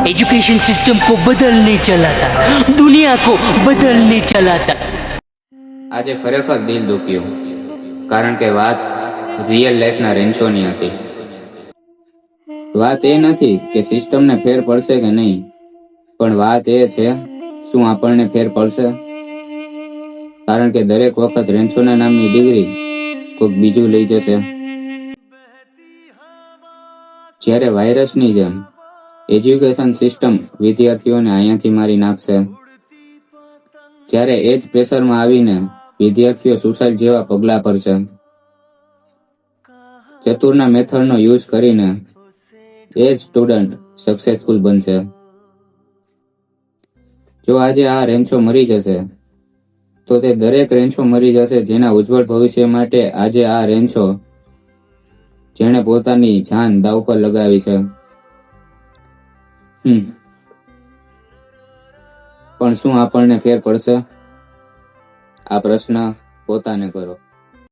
Education system को बदलने चला था, दुनिया को बदलने चला था। આજે ખરેખર દિલ દુખ્યું, કારણ કે વાત રિયલ લાઈફના રેન્ચોની હતી. વાત એ નથી કે સિસ્ટમને ફેર પડશે કે નહીં, પણ વાત એ છે શું આપણને ફેર પડશે. કારણ કે દરેક વખત રેન્ચોના નામની ડિગ્રી કોઈક બીજું લઈ જશે. જ્યારે વાયરસની જેમ એજ્યુકેશન સિસ્ટમ વિદ્યાર્થીઓને અહીંયાથી મારી નાખશે, ત્યારે એ જ પ્રેશરમાં આવીને વિદ્યાર્થીઓ સુસાઇડ જેવા પગલાં ભરશે. ચતુરના મેથડનો યુઝ કરીને એ જ સ્ટુડન્ટ સક્સેસફુલ બનશે. જો આજે આ રેન્ચો મરી જશે, તો તે દરેક રેન્ચો મરી જશે જેના ઉજ્જવળ ભવિષ્ય માટે આજે આ રેન્ચો જેણે પોતાની જાન દાવ પર લગાવી છે. પણ શું આપણને ફેર પડશે? આ પ્રશ્ન પોતાને કરો.